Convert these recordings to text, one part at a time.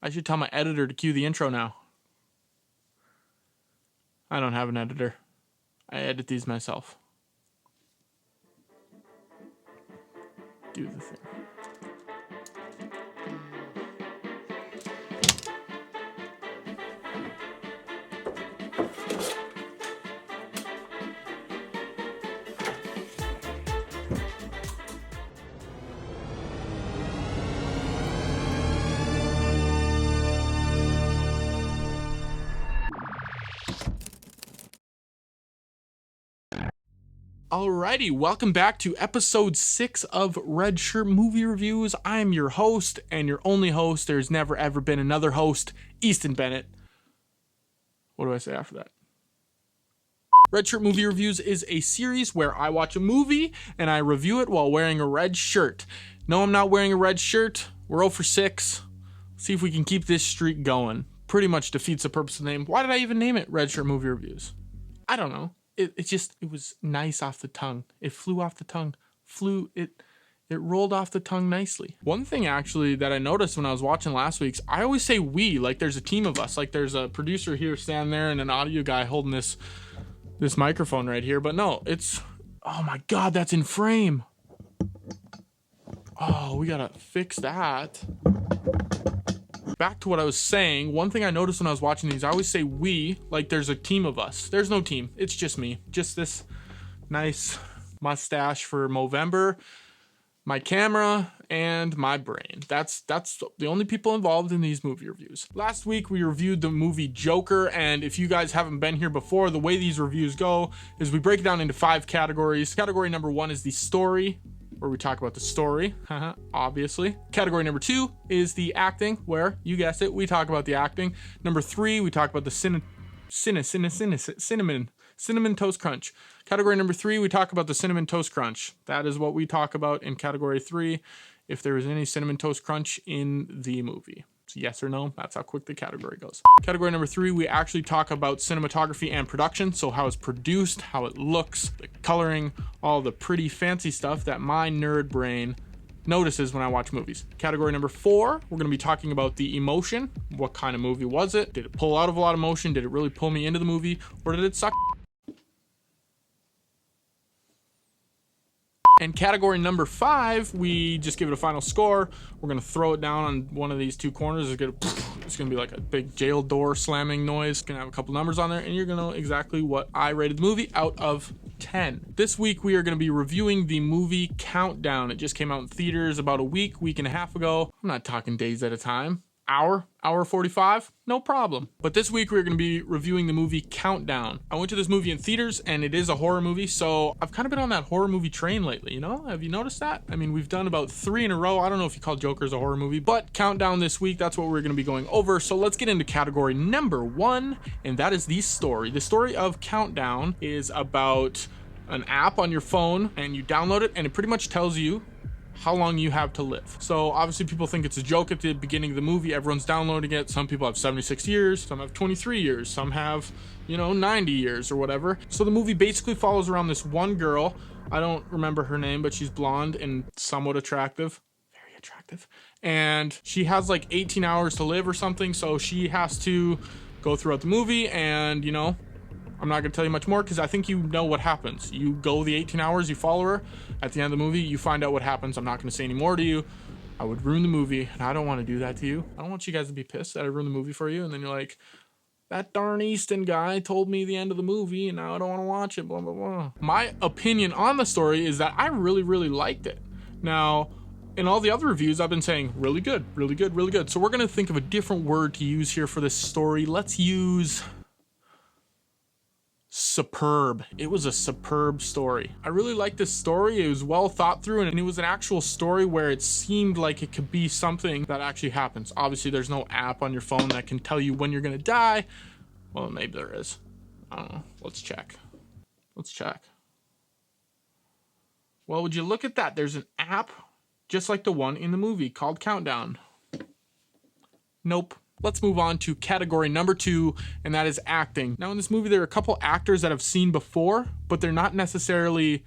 I should tell my editor to cue the intro now. I don't have an editor. I edit these myself. Do the thing. Alrighty, welcome back to episode 6 of Red Shirt Movie Reviews. I'm your host, and your only host. There's never ever been another host, Easton Bennett. What do I say after that? Red Shirt Movie Reviews is a series where I watch a movie and I review it while wearing a red shirt. No, I'm not wearing a red shirt. We're 0 for 6. See if we can keep this streak going. Pretty much defeats the purpose of the name. Why did I even name it Red Shirt Movie Reviews? I don't know. It was nice off the tongue. It flew off the tongue. It rolled off the tongue nicely. One thing actually that I noticed when I was watching last week's, I always say we, like there's a team of us. Like there's a producer here standing there and an audio guy holding this microphone right here. But no, it's, oh my God, that's in frame. Oh, we gotta fix that. Back to what I was saying, one thing I noticed when I was watching these, I always say we, like there's a team of us. There's no team. It's just me. Just this nice mustache for Movember, my camera, and my brain. That's the only people involved in these movie reviews. Last week, we reviewed the movie Joker, and if you guys haven't been here before, the way these reviews go is we break it down into 5 categories. Category number 1 is the story, where we talk about the story, obviously. Category number 2 is the acting, where, you guessed it, we talk about the acting. Number 3, we talk about the cinnamon toast crunch. Category number 3, we talk about the cinnamon toast crunch. That is what we talk about in category 3, if there is any cinnamon toast crunch in the movie. So yes or no, that's how quick the category goes. Category number 3, we actually talk about cinematography and production. So how it's produced, how it looks, the coloring, all the pretty fancy stuff that my nerd brain notices when I watch movies. Category number 4, we're going to be talking about the emotion. What kind of movie was it? Did it pull out of a lot of emotion? Did it really pull me into the movie? Or did it suck? And category number 5, we just give it a final score. We're going to throw it down on one of these 2 corners. It's going to be like a big jail door slamming noise. It's going to have a couple numbers on there, and you're going to know exactly what I rated the movie out of 10. This week, we are going to be reviewing the movie Countdown. It just came out in theaters about a week and a half ago. I'm not talking days at a time. Hour 45, no problem. But this week we're going to be reviewing the movie Countdown. I went to this movie in theaters, and it is a horror movie, so I've kind of been on that horror movie train lately, you know? Have you noticed that? I mean, we've done about 3 in a row. I don't know if you call Joker a horror movie, but Countdown this week, that's what we're going to be going over. So let's get into category number 1, and that is the story. The story of Countdown is about an app on your phone, and you download it, and it pretty much tells you how long you have to live. So obviously people think it's a joke at the beginning of the movie. Everyone's downloading it. Some people have 76 years, some have 23 years, some have, 90 years or whatever. So the movie basically follows around this one girl. I don't remember her name, but she's blonde and somewhat attractive. Very attractive. And she has like 18 hours to live or something. So she has to go throughout the movie and, I'm not going to tell you much more because I think you know what happens. You go the 18 hours, you follow her. At the end of the movie, you find out what happens. I'm not going to say any more to you. I would ruin the movie, and I don't want to do that to you. I don't want you guys to be pissed that I ruined the movie for you, and then you're like, that darn Easton guy told me the end of the movie, and now I don't want to watch it, blah, blah, blah. My opinion on the story is that I really, really liked it. Now, in all the other reviews, I've been saying really good, really good, really good. So we're going to think of a different word to use here for this story. Let's use superb. It was a superb story. I really liked this story. It was well thought through, and it was an actual story where it seemed like it could be something that actually happens. Obviously, there's no app on your phone that can tell you when you're going to die. Well, maybe there is. I don't know. Let's check. Well, would you look at that? There's an app just like the one in the movie called Countdown. Nope. Let's move on to category number 2, and that is acting. Now in this movie, there are a couple actors that I've seen before, but they're not necessarily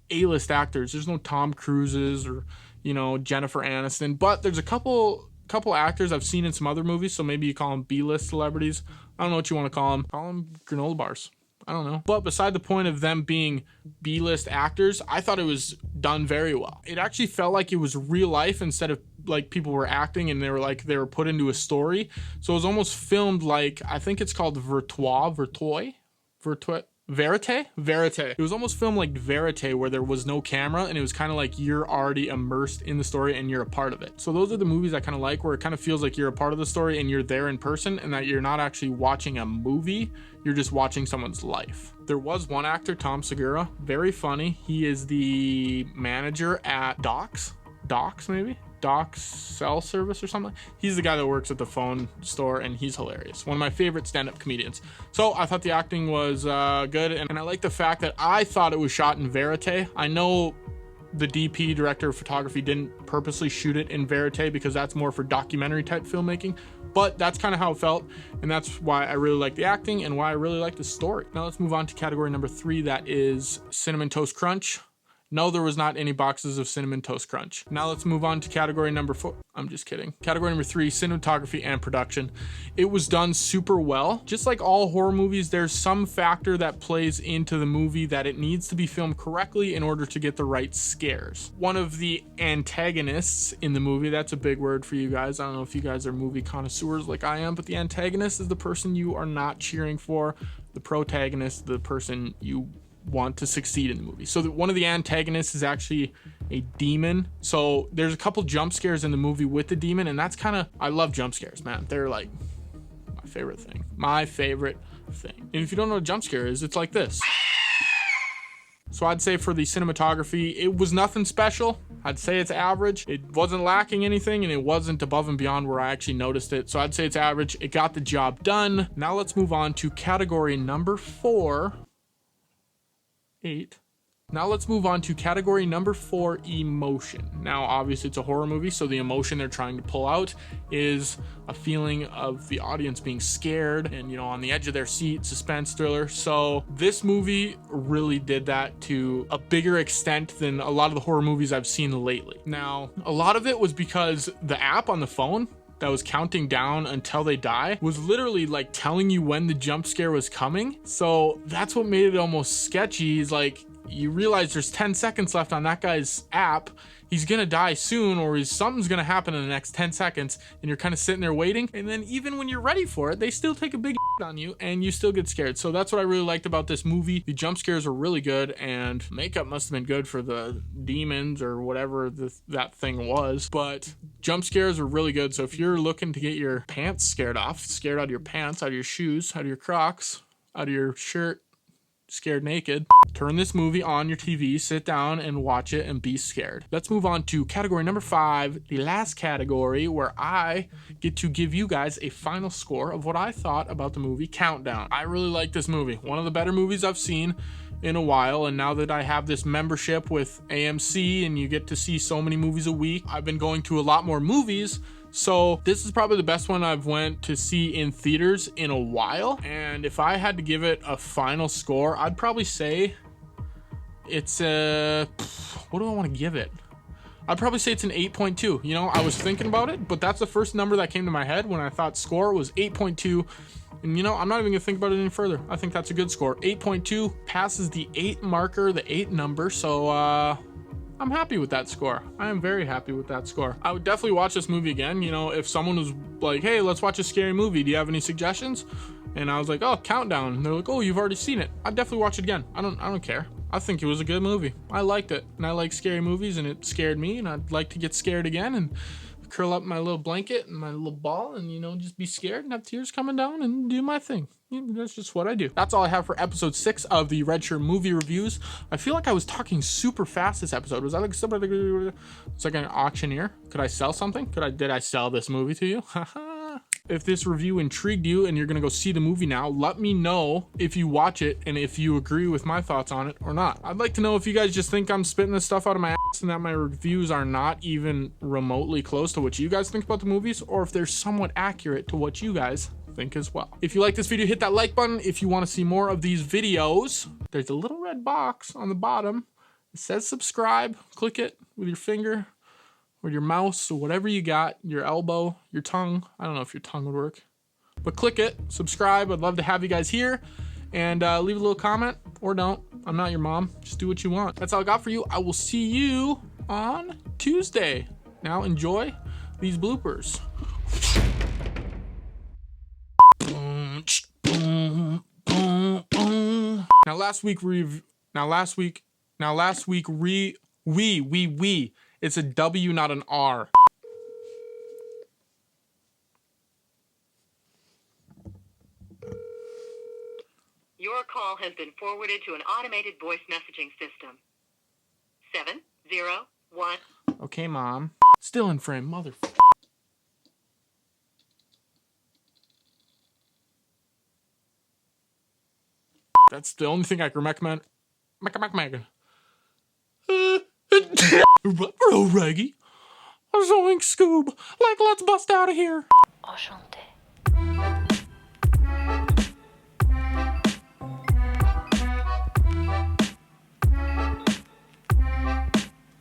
A-list actors. There's no Tom Cruises or, Jennifer Aniston, but there's a couple couple actors I've seen in some other movies, so maybe you call them B-list celebrities. I don't know what you want to call them. Call them granola bars. I don't know. But beside the point of them being B-list actors, I thought it was done very well. It actually felt like it was real life instead of like people were acting and they were put into a story. So it was almost filmed like, I think it's called verite. It was almost filmed like verite, where there was no camera and it was kind of like you're already immersed in the story and you're a part of it. So those are the movies I kind of like, where it kind of feels like you're a part of the story and you're there in person, and that you're not actually watching a movie, you're just watching someone's life. There was one actor, Tom Segura, very funny. He is the manager at Doc's cell service or something. He's the guy that works at the phone store, and he's hilarious. One of my favorite stand-up comedians. So I thought the acting was good, and I like the fact that I thought it was shot in verite. I know the DP, director of photography, didn't purposely shoot it in verite because that's more for documentary type filmmaking, but that's kind of how it felt, and that's why I really like the acting and why I really like the story. Now let's move on to category number 3, that is Cinnamon Toast Crunch. No, there was not any boxes of Cinnamon Toast Crunch. Now let's move on to category number 4. I'm just kidding. Category number 3, cinematography and production. It was done super well. Just like all horror movies, there's some factor that plays into the movie that it needs to be filmed correctly in order to get the right scares. One of the antagonists in the movie, that's a big word for you guys. I don't know if you guys are movie connoisseurs like I am, but the antagonist is the person you are not cheering for. The protagonist, the person you want to succeed in the movie. So one of the antagonists is actually a demon. So there's a couple jump scares in the movie with the demon, and that's kind of, I love jump scares, man. They're like my favorite thing. And if you don't know what a jump scare is, it's like this. So I'd say for the cinematography, it was nothing special. I'd say it's average. It wasn't lacking anything, and it wasn't above and beyond where I actually noticed it. So I'd say it's average. It got the job done. Now let's move on to category number 4. 8. Now let's move on to category number 4, emotion. Now obviously it's a horror movie, so the emotion they're trying to pull out is a feeling of the audience being scared and, you know, on the edge of their seat, suspense, thriller. So this movie really did that to a bigger extent than a lot of the horror movies I've seen lately. Now, a lot of it was because the app on the phone that was counting down until they die was literally like telling you when the jump scare was coming. So that's what made it almost sketchy. Is like, you realize there's 10 seconds left on that guy's app. He's gonna die soon, or something's gonna happen in the next 10 seconds, and you're kind of sitting there waiting. And then even when you're ready for it, they still take a big on you and you still get scared. So that's what I really liked about this movie. The jump scares were really good, and makeup must have been good for the demons or whatever that thing was, but jump scares were really good. So if you're looking to get your pants scared out of your pants, out of your shoes, out of your Crocs, out of your shirt, scared naked, turn this movie on your TV, sit down and watch it and be scared. Let's move on to category number 5, the last category, where I get to give you guys a final score of what I thought about the movie Countdown. I really like this movie. One of the better movies I've seen in a while, and now that I have this membership with AMC and you get to see so many movies a week, I've been going to a lot more movies. So this is probably the best one I've went to see in theaters in a while. And if I had to give it a final score, I'd probably say it's what do I want to give it? I'd probably say it's an 8.2. You know, I was thinking about it, but that's the first number that came to my head when I thought score was 8.2. And you know, I'm not even gonna think about it any further. I think that's a good score. 8.2 passes the 8 marker, the 8 number. So I'm happy with that score. I am very happy with that score. I would definitely watch this movie again. You know, if someone was like, hey, let's watch a scary movie, do you have any suggestions? And I was like, oh, Countdown. And they're like, oh, you've already seen it. I'd definitely watch it again. I don't care. I think it was a good movie. I liked it. And I like scary movies, and it scared me, and I'd like to get scared again and curl up in my little blanket and my little ball and, you know, just be scared and have tears coming down and do my thing. That's just what I do. That's all I have for episode 6 of the Red Shirt Movie Reviews. I feel like I was talking super fast this episode. Was I like somebody? It's like an auctioneer. Could I sell something? Did I sell this movie to you? If this review intrigued you and you're gonna go see the movie now, let me know if you watch it and if you agree with my thoughts on it or not. I'd like to know if you guys just think I'm spitting this stuff out of my ass and that my reviews are not even remotely close to what you guys think about the movies, or if they're somewhat accurate to what you guys think as well. If you like this video, hit that like button. If you want to see more of these videos, there's a little red box on the bottom. It says subscribe. Click it with your finger. or your mouse or whatever you got, your elbow, your tongue. I don't know if your tongue would work. But click it, subscribe. I'd love to have you guys here. And leave a little comment or don't. I'm not your mom. Just do what you want. That's all I got for you. I will see you on Tuesday. Now enjoy these bloopers. Now last week we. It's a W, not an R. Your call has been forwarded to an automated voice messaging system. 701. Okay, Mom. Still in frame, motherfucker. That's the only thing I can recommend. Ruh-roh, Reggie. Zoink Scoob. Like, let's bust out of here. Enchanté.